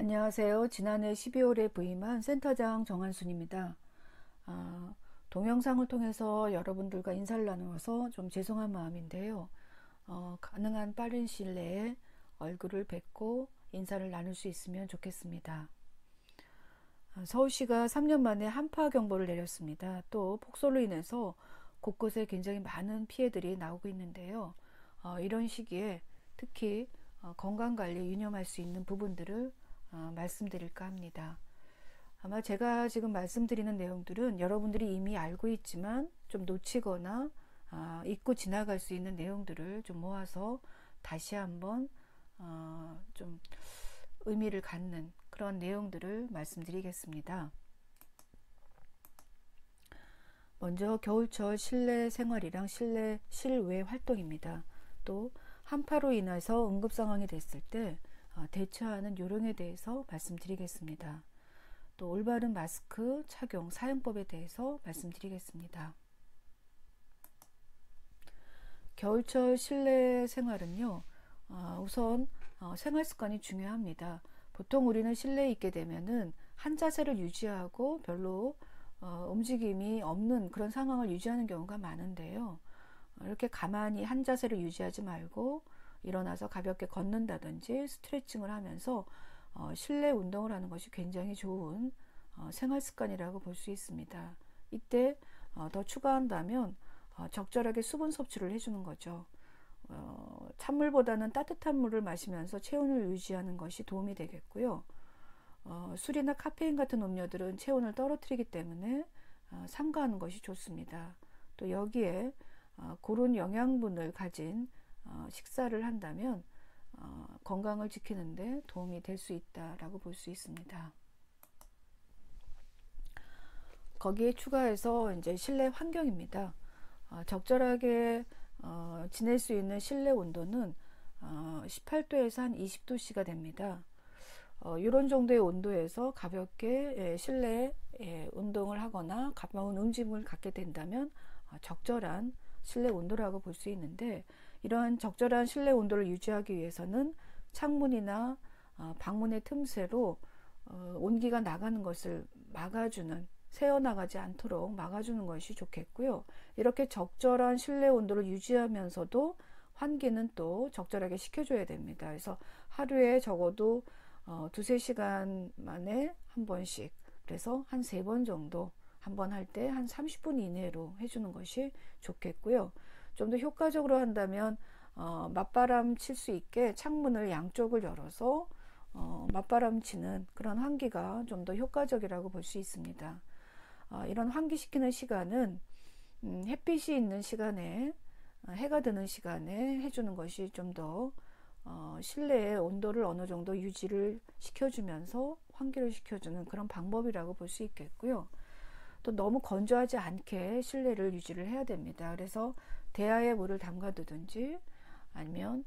안녕하세요. 지난해 12월에 부임한 센터장 정한순입니다. 동영상을 통해서 여러분들과 인사를 나누어서 좀 죄송한 마음인데요. 가능한 빠른 시일 내에 얼굴을 뵙고 인사를 나눌 수 있으면 좋겠습니다. 서울시가 3년 만에 한파 경보를 내렸습니다. 또 폭설로 인해서 곳곳에 굉장히 많은 피해들이 나오고 있는데요. 이런 시기에 특히 건강관리에 유념할 수 있는 부분들을 말씀드릴까 합니다. 아마 제가 지금 말씀드리는 내용들은 여러분들이 이미 알고 있지만 좀 놓치거나 잊고 지나갈 수 있는 내용들을 좀 모아서 다시 한번 좀 의미를 갖는 그런 내용들을 말씀드리겠습니다. 먼저 겨울철 실내 생활이랑 실외 활동입니다. 또 한파로 인해서 응급 상황이 됐을 때 대처하는 요령에 대해서 말씀드리겠습니다. 또 올바른 마스크 착용 사용법에 대해서 말씀드리겠습니다. 겨울철 실내 생활은요, 우선 생활 습관이 중요합니다. 보통 우리는 실내에 있게 되면은 한 자세를 유지하고 별로 움직임이 없는 그런 상황을 유지하는 경우가 많은데요. 이렇게 가만히 한 자세를 유지하지 말고 일어나서 가볍게 걷는다든지 스트레칭을 하면서 실내 운동을 하는 것이 굉장히 좋은 생활 습관이라고 볼 수 있습니다. 이때 더 추가한다면 적절하게 수분 섭취를 해주는 거죠. 찬물보다는 따뜻한 물을 마시면서 체온을 유지하는 것이 도움이 되겠고요. 술이나 카페인 같은 음료들은 체온을 떨어뜨리기 때문에 삼가하는 것이 좋습니다. 또 여기에 고른 영양분을 가진 식사를 한다면 건강을 지키는데 도움이 될 수 있다라고 볼 수 있습니다. 거기에 추가해서 이제 실내 환경입니다. 적절하게 지낼 수 있는 실내 온도는 18도에서 한 20도씨가 됩니다. 이런 정도의 온도에서 가볍게 실내 운동을 하거나 가벼운 움직임을 갖게 된다면 적절한 실내 온도라고 볼 수 있는데, 이러한 적절한 실내 온도를 유지하기 위해서는 창문이나 방문의 틈새로 온기가 나가는 것을 막아주는, 새어나가지 않도록 막아주는 것이 좋겠고요. 이렇게 적절한 실내 온도를 유지하면서도 환기는 또 적절하게 시켜줘야 됩니다. 그래서 하루에 적어도 두세 시간 만에 한 번씩, 그래서 한 3번 정도, 한 번 할 때 한 30분 이내로 해주는 것이 좋겠고요. 좀 더 효과적으로 한다면 맞바람 칠 수 있게 창문을 양쪽을 열어서 맞바람 치는 그런 환기가 좀 더 효과적이라고 볼 수 있습니다. 이런 환기시키는 시간은 햇빛이 있는 시간에, 해가 드는 시간에 해주는 것이 좀 더 실내의 온도를 어느 정도 유지를 시켜주면서 환기를 시켜주는 그런 방법이라고 볼 수 있겠고요. 또 너무 건조하지 않게 실내를 유지를 해야 됩니다. 그래서 대야에 물을 담가두든지 아니면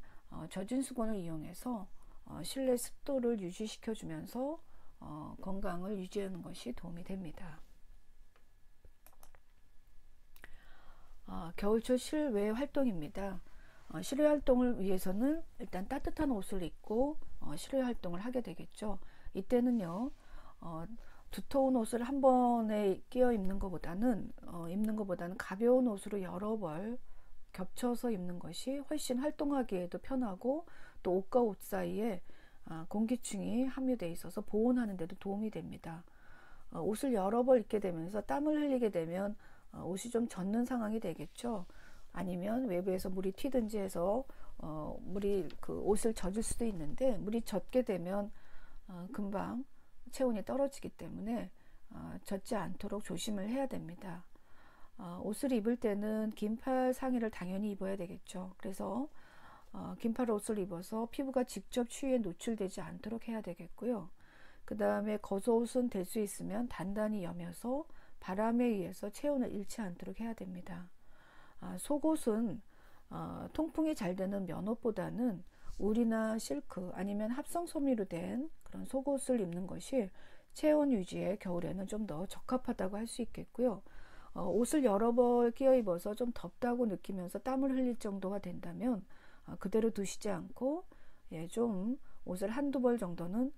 젖은 수건을 이용해서 실내 습도를 유지시켜주면서 건강을 유지하는 것이 도움이 됩니다. 겨울철 실외 활동입니다. 실외 활동을 위해서는 일단 따뜻한 옷을 입고 실외 활동을 하게 되겠죠. 이때는요, 두터운 옷을 한 번에 끼어 입는 것보다는 가벼운 옷으로 여러 벌 겹쳐서 입는 것이 훨씬 활동하기에도 편하고, 또 옷과 옷 사이에 공기층이 함유되어 있어서 보온하는 데도 도움이 됩니다. 옷을 여러 벌 입게 되면서 땀을 흘리게 되면 옷이 좀 젖는 상황이 되겠죠. 아니면 외부에서 물이 튀든지 해서 물이 그 옷을 젖을 수도 있는데, 물이 젖게 되면 금방 체온이 떨어지기 때문에 젖지 않도록 조심을 해야 됩니다. 옷을 입을 때는 긴팔 상의를 당연히 입어야 되겠죠. 그래서 긴팔 옷을 입어서 피부가 직접 추위에 노출되지 않도록 해야 되겠고요. 그 다음에 겉옷은 될 수 있으면 단단히 여며서 바람에 의해서 체온을 잃지 않도록 해야 됩니다. 속옷은 통풍이 잘 되는 면옷보다는 울이나 실크 아니면 합성 섬유로 된 그런 속옷을 입는 것이 체온 유지에 겨울에는 좀 더 적합하다고 할 수 있겠고요. 옷을 여러 벌 끼어 입어서 좀 덥다고 느끼면서 땀을 흘릴 정도가 된다면 그대로 두시지 않고 좀 옷을 한두 벌 정도는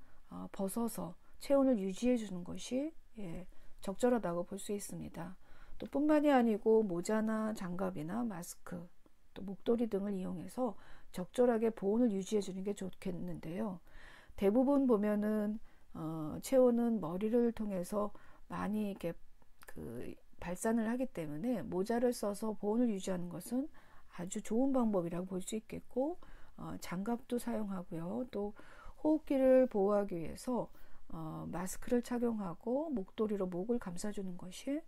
벗어서 체온을 유지해 주는 것이 적절하다고 볼 수 있습니다. 또 뿐만이 아니고 모자나 장갑이나 마스크, 또 목도리 등을 이용해서 적절하게 보온을 유지해 주는 게 좋겠는데요. 대부분 보면은 체온은 머리를 통해서 많이 이렇게 발산을 하기 때문에 모자를 써서 보온을 유지하는 것은 아주 좋은 방법이라고 볼 수 있겠고, 장갑도 사용하고요. 또 호흡기를 보호하기 위해서 마스크를 착용하고 목도리로 목을 감싸주는 것이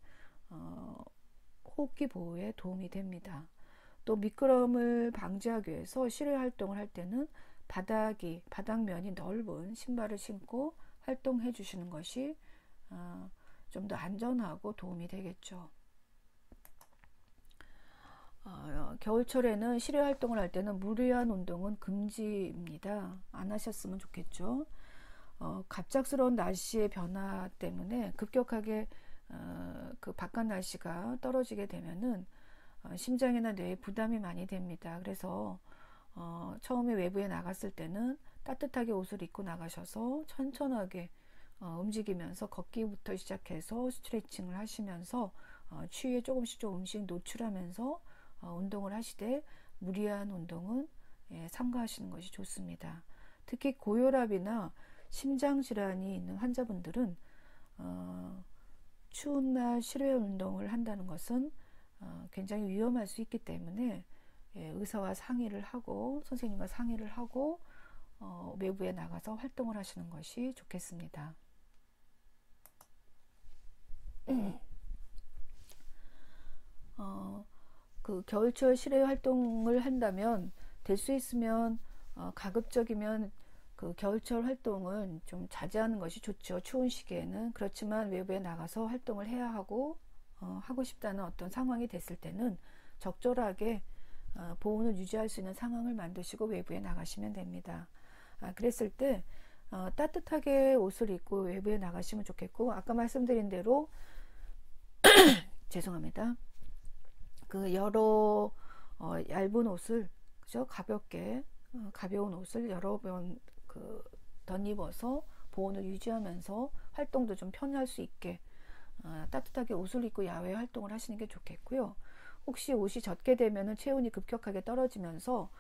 호흡기 보호에 도움이 됩니다. 또 미끄럼을 방지하기 위해서 실외 활동을 할 때는 바닥면이 넓은 신발을 신고 활동해 주시는 것이 좀 더 안전하고 도움이 되겠죠. 겨울철에는 실외 활동을 할 때는 무리한 운동은 금지입니다. 안 하셨으면 좋겠죠. 갑작스러운 날씨의 변화 때문에 급격하게 그 바깥 날씨가 떨어지게 되면은 심장이나 뇌에 부담이 많이 됩니다. 그래서 처음에 외부에 나갔을 때는 따뜻하게 옷을 입고 나가셔서 천천하게 움직이면서 걷기부터 시작해서 스트레칭을 하시면서 추위에 조금씩 노출하면서 운동을 하시되, 무리한 운동은 삼가하시는 것이 좋습니다. 특히 고혈압이나 심장질환이 있는 환자분들은 추운 날 실외 운동을 한다는 것은 굉장히 위험할 수 있기 때문에 의사와 상의를 하고, 선생님과 상의를 하고 외부에 나가서 활동을 하시는 것이 좋겠습니다. 그 겨울철 실외 활동을 한다면, 될 수 있으면 가급적이면 그 겨울철 활동은 좀 자제하는 것이 좋죠. 추운 시기에는. 그렇지만 외부에 나가서 활동을 해야 하고 하고 싶다는 어떤 상황이 됐을 때는 적절하게 보온을 유지할 수 있는 상황을 만드시고 외부에 나가시면 됩니다. 그랬을 때 따뜻하게 옷을 입고 외부에 나가시면 좋겠고, 아까 말씀드린 대로 죄송합니다. 그 여러 얇은 옷을, 그죠? 가볍게 가벼운 옷을 여러 번 덧입어서 보온을 유지하면서 활동도 좀 편할 수 있게 따뜻하게 옷을 입고 야외 활동을 하시는 게 좋겠고요. 혹시 옷이 젖게 되면은 체온이 급격하게 떨어지면서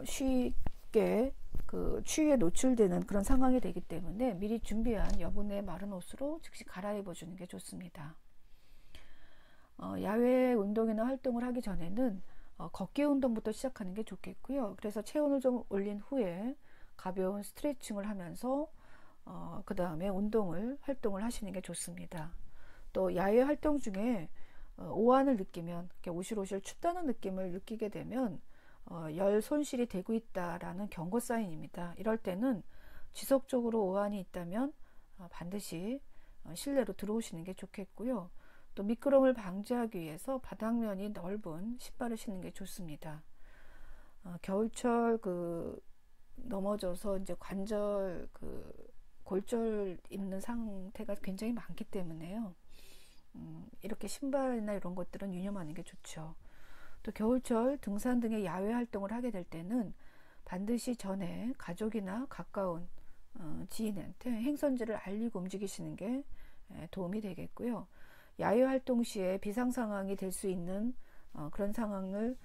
쉽게 그 추위에 노출되는 그런 상황이 되기 때문에 미리 준비한 여분의 마른 옷으로 즉시 갈아입어 주는 게 좋습니다. 야외 운동이나 활동을 하기 전에는 걷기 운동부터 시작하는 게 좋겠고요. 그래서 체온을 좀 올린 후에 가벼운 스트레칭을 하면서 그 다음에 활동을 하시는 게 좋습니다. 또 야외 활동 중에 오한을 느끼면, 이렇게 오실오실 춥다는 느낌을 느끼게 되면 열 손실이 되고 있다라는 경고 사인입니다. 이럴 때는 지속적으로 오한이 있다면 반드시 실내로 들어오시는 게 좋겠고요. 또 미끄럼을 방지하기 위해서 바닥면이 넓은 신발을 신는 게 좋습니다. 겨울철 넘어져서 이제 골절 있는 상태가 굉장히 많기 때문에요. 이렇게 신발이나 이런 것들은 유념하는 게 좋죠. 또 겨울철 등산 등의 야외 활동을 하게 될 때는 반드시 전에 가족이나 가까운 지인한테 행선지를 알리고 움직이시는 게 도움이 되겠고요. 야외 활동 시에 비상 상황이 될 수 있는 그런 상황을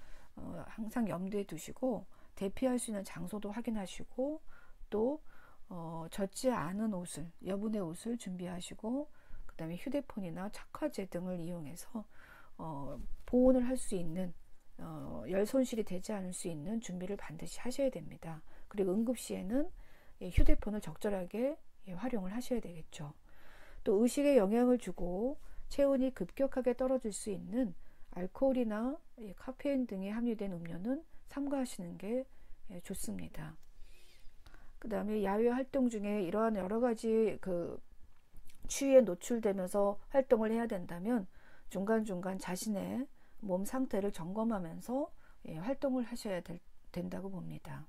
항상 염두에 두시고, 대피할 수 있는 장소도 확인하시고, 또 젖지 않은 옷을, 여분의 옷을 준비하시고, 그 다음에 휴대폰이나 착화제 등을 이용해서 보온을 할 수 있는, 열 손실이 되지 않을 수 있는 준비를 반드시 하셔야 됩니다. 그리고 응급시에는 휴대폰을 적절하게 활용을 하셔야 되겠죠. 또 의식에 영향을 주고 체온이 급격하게 떨어질 수 있는 알코올이나 카페인 등이 함유된 음료는 삼가하시는 게 좋습니다. 그 다음에 야외 활동 중에 이러한 여러 가지 추위에 노출되면서 활동을 해야 된다면 중간중간 자신의 몸 상태를 점검하면서 활동을 하셔야 된다고 봅니다.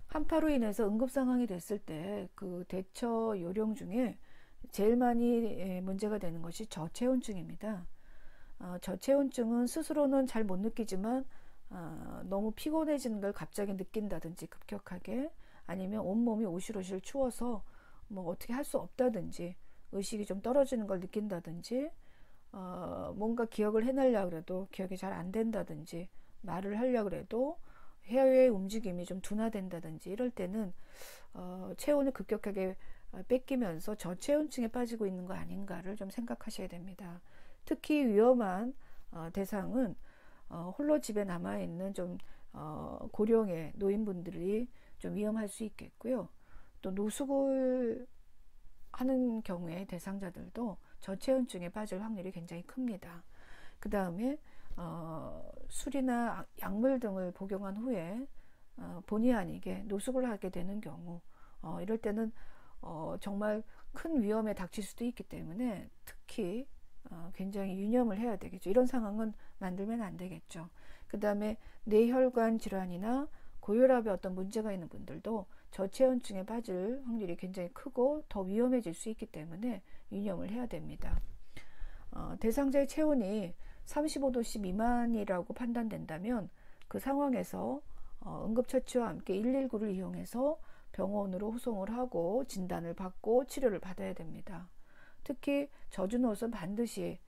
한파로 인해서 응급 상황이 됐을 때 그 대처 요령 중에 제일 많이 문제가 되는 것이 저체온증입니다. 저체온증은 스스로는 잘 못 느끼지만 너무 피곤해지는 걸 갑자기 느낀다든지 급격하게, 아니면 온몸이 오실오실 추워서 뭐 어떻게 할 수 없다든지, 의식이 좀 떨어지는 걸 느낀다든지, 뭔가 기억을 해내려고 해도 기억이 잘 안 된다든지, 말을 하려고 해도 혀의 움직임이 좀 둔화된다든지, 이럴 때는 체온을 급격하게 뺏기면서 저체온증에 빠지고 있는 거 아닌가를 좀 생각하셔야 됩니다. 특히 위험한 대상은 홀로 집에 남아있는 좀 고령의 노인분들이 좀 위험할 수 있겠고요. 또 노숙을 하는 경우에 대상자들도 저체온증에 빠질 확률이 굉장히 큽니다. 그 다음에 술이나 약물 등을 복용한 후에 본의 아니게 노숙을 하게 되는 경우, 이럴 때는 정말 큰 위험에 닥칠 수도 있기 때문에 특히 굉장히 유념을 해야 되겠죠. 이런 상황은 만들면 안 되겠죠. 그 다음에 뇌혈관 질환이나 고혈압에 어떤 문제가 있는 분들도 저체온증에 빠질 확률이 굉장히 크고 더 위험해질 수 있기 때문에 유념을 해야 됩니다. 대상자의 체온이 35도씨 미만이라고 판단된다면 그 상황에서 응급처치와 함께 119를 이용해서 병원으로 후송을 하고 진단을 받고 치료를 받아야 됩니다. 특히 젖은 옷은 반드시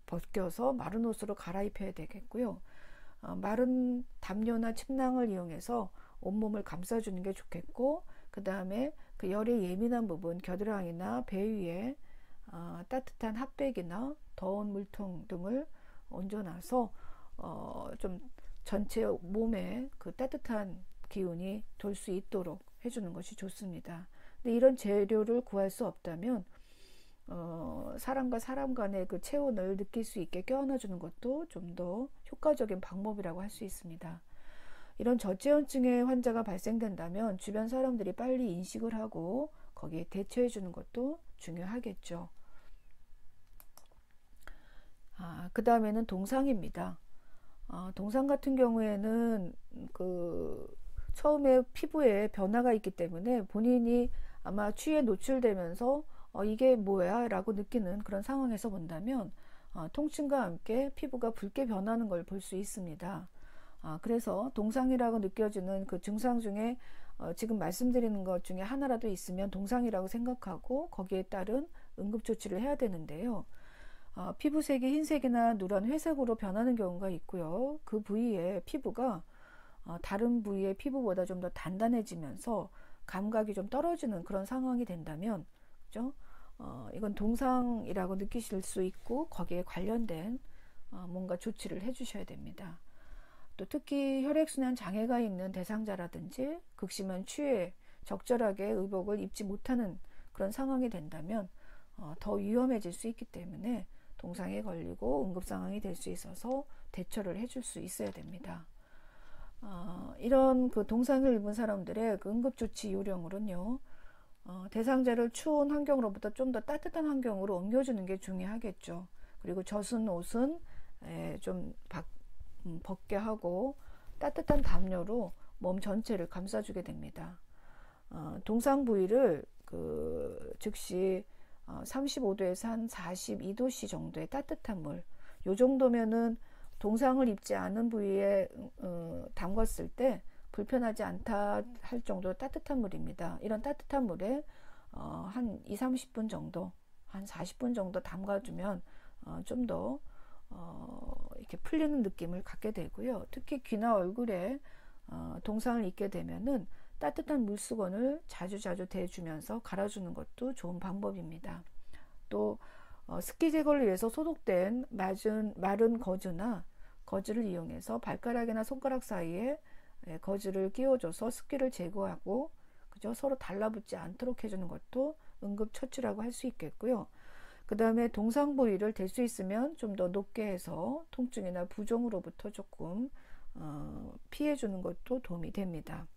벗겨서 마른 옷으로 갈아입혀야 되겠고요. 마른 담요나 침낭을 이용해서 온몸을 감싸주는 게 좋겠고, 그 다음에 그 열에 예민한 부분, 겨드랑이나 배 위에 따뜻한 핫팩이나 더운 물통 등을 얹어놔서 좀 전체 몸에 그 따뜻한 기운이 돌 수 있도록 해주는 것이 좋습니다. 근데 이런 재료를 구할 수 없다면 사람과 사람 간의 그 체온을 느낄 수 있게 껴안아주는 것도 좀 더 효과적인 방법이라고 할 수 있습니다. 이런 저체온증의 환자가 발생된다면 주변 사람들이 빨리 인식을 하고 거기에 대처해 주는 것도 중요하겠죠. 그 다음에는 동상입니다. 동상 같은 경우에는 처음에 피부에 변화가 있기 때문에 본인이 아마 추위에 노출되면서 이게 뭐야 라고 느끼는 그런 상황에서 본다면 통증과 함께 피부가 붉게 변하는 걸 볼 수 있습니다. 그래서 동상이라고 느껴지는 그 증상 중에 지금 말씀드리는 것 중에 하나라도 있으면 동상이라고 생각하고 거기에 따른 응급조치를 해야 되는데요. 피부색이 흰색이나 누런 회색으로 변하는 경우가 있고요. 그 부위의 피부가 다른 부위의 피부보다 좀 더 단단해지면서 감각이 좀 떨어지는 그런 상황이 된다면, 그죠? 이건 동상이라고 느끼실 수 있고 거기에 관련된 뭔가 조치를 해주셔야 됩니다. 또 특히 혈액순환 장애가 있는 대상자라든지 극심한 추위에 적절하게 의복을 입지 못하는 그런 상황이 된다면 더 위험해질 수 있기 때문에 동상에 걸리고 응급 상황이 될 수 있어서 대처를 해줄 수 있어야 됩니다. 이런 그 동상을 입은 사람들의 그 응급조치 요령으로는요, 대상자를 추운 환경으로부터 좀 더 따뜻한 환경으로 옮겨주는 게 중요하겠죠. 그리고 젖은 옷은 좀 벗게 하고 따뜻한 담요로 몸 전체를 감싸주게 됩니다. 동상 부위를 즉시 35도에서 한 42도씨 정도의 따뜻한 물, 요 정도면은 동상을 입지 않은 부위에 담갔을 때 불편하지 않다 할 정도로 따뜻한 물입니다. 이런 따뜻한 물에 한 2-30분 정도, 한 40분 정도 담가주면 좀 더 이렇게 풀리는 느낌을 갖게 되고요. 특히 귀나 얼굴에 동상을 입게 되면은 따뜻한 물수건을 자주자주 대주면서 갈아주는 것도 좋은 방법입니다. 또 습기 제거를 위해서 소독된 마른 거즈를 이용해서 발가락이나 손가락 사이에 거즈를 끼워줘서 습기를 제거하고, 그죠? 서로 달라붙지 않도록 해주는 것도 응급처치라고 할 수 있겠고요. 그 다음에 동상 부위를 될 수 있으면 좀 더 높게 해서 통증이나 부종으로부터 조금 피해주는 것도 도움이 됩니다.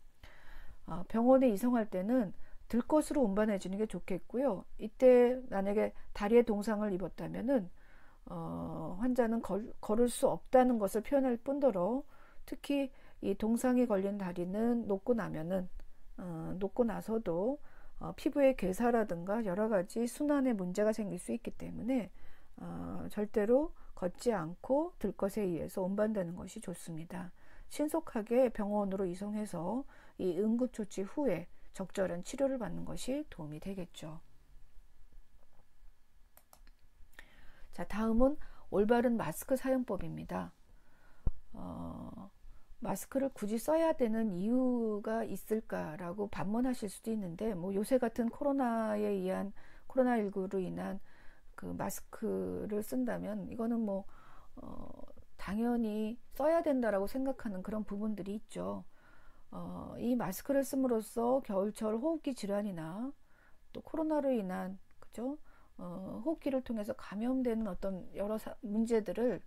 병원에 이송할 때는 들것으로 운반해 주는 게 좋겠고요. 이때 만약에 다리에 동상을 입었다면은 환자는 걸을 수 없다는 것을 표현할 뿐더러, 특히 이 동상이 걸린 다리는 녹고 나서도 피부의 괴사라든가 여러 가지 순환에 문제가 생길 수 있기 때문에 절대로 걷지 않고 들것에 의해서 운반되는 것이 좋습니다. 신속하게 병원으로 이송해서 이 응급조치 후에 적절한 치료를 받는 것이 도움이 되겠죠. 자, 다음은 올바른 마스크 사용법입니다. 마스크를 굳이 써야 되는 이유가 있을까라고 반문하실 수도 있는데, 뭐 요새 같은 코로나19로 인한 그 마스크를 쓴다면 이거는 뭐 당연히 써야 된다라고 생각하는 그런 부분들이 있죠. 이 마스크를 씀으로써 겨울철 호흡기 질환이나 또 코로나로 인한 그죠? 호흡기를 통해서 감염되는 어떤 여러 문제들을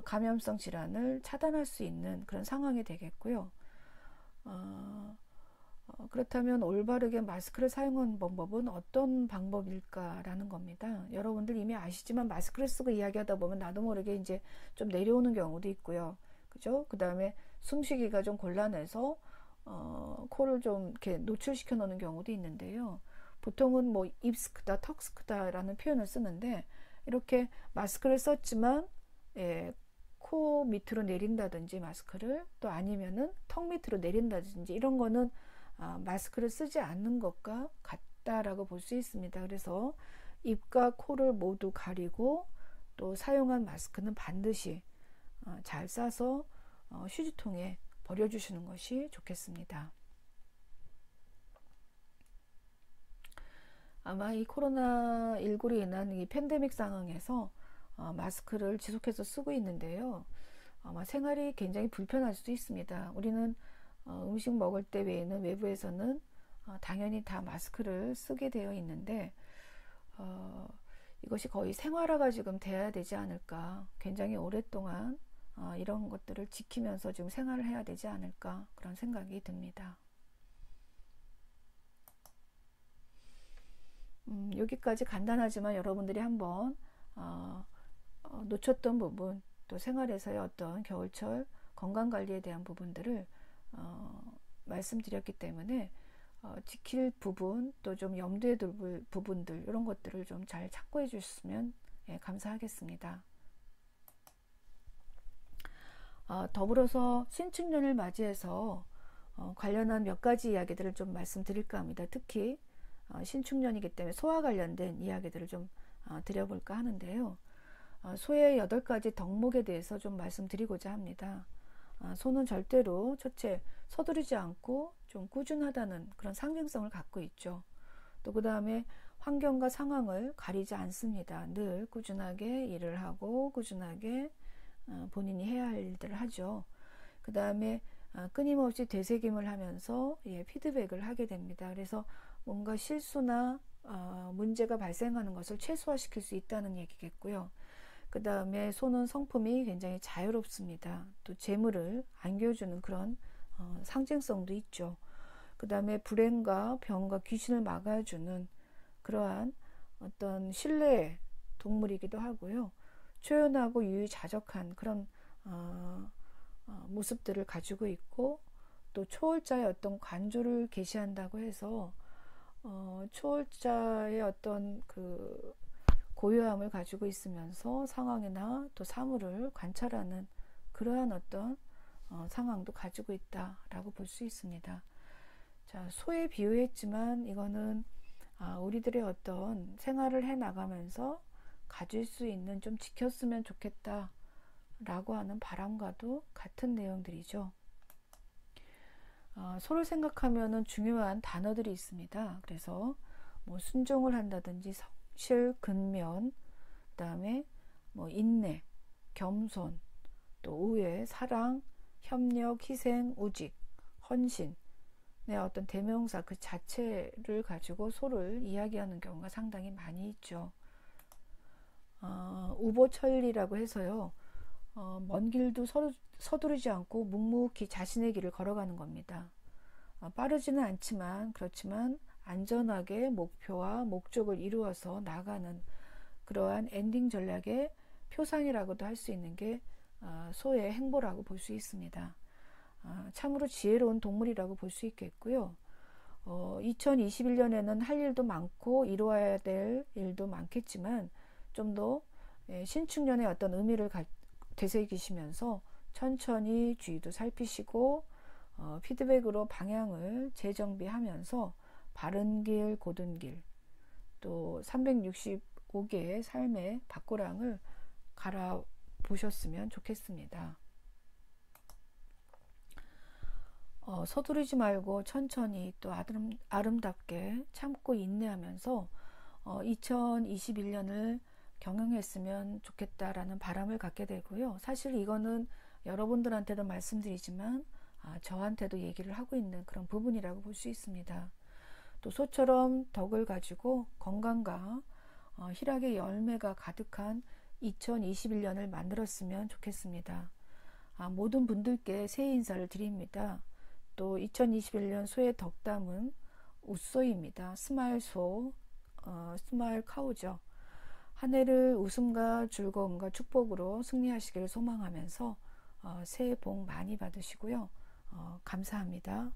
감염성 질환을 차단할 수 있는 그런 상황이 되겠고요. 그렇다면 올바르게 마스크를 사용하는 방법은 어떤 방법일까라는 겁니다. 여러분들 이미 아시지만 마스크를 쓰고 이야기하다 보면 나도 모르게 이제 좀 내려오는 경우도 있고요. 그죠? 그 다음에 숨쉬기가 좀 곤란해서 코를 좀 이렇게 노출시켜 놓는 경우도 있는데요. 보통은 뭐 입스크다, 턱스크다라는 표현을 쓰는데 이렇게 마스크를 썼지만 코 밑으로 내린다든지 마스크를 또 아니면은 턱 밑으로 내린다든지 이런 거는 마스크를 쓰지 않는 것과 같다라고 볼 수 있습니다. 그래서 입과 코를 모두 가리고 또 사용한 마스크는 반드시 잘 싸서 휴지통에 버려주시는 것이 좋겠습니다. 아마 이 코로나19로 인한 이 팬데믹 상황에서 마스크를 지속해서 쓰고 있는데요. 아마 생활이 굉장히 불편할 수도 있습니다. 우리는 음식 먹을 때 외에는 외부에서는 당연히 다 마스크를 쓰게 되어 있는데 이것이 거의 생활화가 지금 돼야 되지 않을까. 굉장히 오랫동안 이런 것들을 지키면서 지금 생활을 해야 되지 않을까 그런 생각이 듭니다. 여기까지 간단하지만 여러분들이 한번 놓쳤던 부분 또 생활에서의 어떤 겨울철 건강관리에 대한 부분들을 말씀드렸기 때문에 지킬 부분 또 좀 염두에 둘 부분들 이런 것들을 좀 잘 참고해 주셨으면 감사하겠습니다. 더불어서 신축년을 맞이해서 관련한 몇 가지 이야기들을 좀 말씀드릴까 합니다. 특히 신축년이기 때문에 소와 관련된 이야기들을 좀 드려볼까 하는데요. 소의 8가지 덕목에 대해서 좀 말씀드리고자 합니다. 소는 절대로 첫째 서두르지 않고 좀 꾸준하다는 그런 상징성을 갖고 있죠. 또 그 다음에 환경과 상황을 가리지 않습니다. 늘 꾸준하게 일을 하고 꾸준하게 본인이 해야 할 일들을 하죠. 그 다음에 끊임없이 되새김을 하면서 피드백을 하게 됩니다. 그래서 뭔가 실수나 문제가 발생하는 것을 최소화시킬 수 있다는 얘기겠고요. 그 다음에 소는 성품이 굉장히 자유롭습니다. 또 재물을 안겨주는 그런 상징성도 있죠. 그 다음에 불행과 병과 귀신을 막아주는 그러한 어떤 신뢰의 동물이기도 하고요. 초연하고 유유자적한 그런 모습들을 가지고 있고 또 초월자의 어떤 관조를 계시한다고 해서 초월자의 어떤 그 고요함을 가지고 있으면서 상황이나 또 사물을 관찰하는 그러한 어떤 상황도 가지고 있다라고 볼 수 있습니다. 자, 소에 비유했지만 이거는 우리들의 어떤 생활을 해 나가면서 가질 수 있는 좀 지켰으면 좋겠다 라고 하는 바람과도 같은 내용들이죠. 소를 생각하면은 중요한 단어들이 있습니다. 그래서 뭐 순종을 한다든지 성실, 근면, 그 다음에 뭐 인내, 겸손, 또 우애, 사랑, 협력, 희생, 우직, 헌신, 어떤 대명사 그 자체를 가지고 소를 이야기하는 경우가 상당히 많이 있죠. 우보천리라고 해서요. 먼 길도 서두르지 않고 묵묵히 자신의 길을 걸어가는 겁니다. 빠르지는 않지만 그렇지만 안전하게 목표와 목적을 이루어서 나가는 그러한 엔딩 전략의 표상이라고도 할 수 있는 게 소의 행보라고 볼 수 있습니다. 참으로 지혜로운 동물이라고 볼 수 있겠고요. 2021년에는 할 일도 많고 이루어야 될 일도 많겠지만 좀 더 신축년의 어떤 의미를 되새기시면서 천천히 주위도 살피시고 피드백으로 방향을 재정비하면서 바른 길, 고든 길, 또 365개의 삶의 바꾸랑을 갈아 보셨으면 좋겠습니다. 서두르지 말고 천천히 또 아름답게 참고 인내하면서 2021년을 경영했으면 좋겠다라는 바람을 갖게 되고요. 사실 이거는 여러분들한테도 말씀드리지만 저한테도 얘기를 하고 있는 그런 부분이라고 볼 수 있습니다. 또 소처럼 덕을 가지고 건강과 희락의 열매가 가득한 2021년을 만들었으면 좋겠습니다. 모든 분들께 새해 인사를 드립니다. 또 2021년 소의 덕담은 웃소입니다. 스마일소, 스마일 카우죠. 한 해를 웃음과 즐거움과 축복으로 승리하시기를 소망하면서 새해 복 많이 받으시고요. 감사합니다.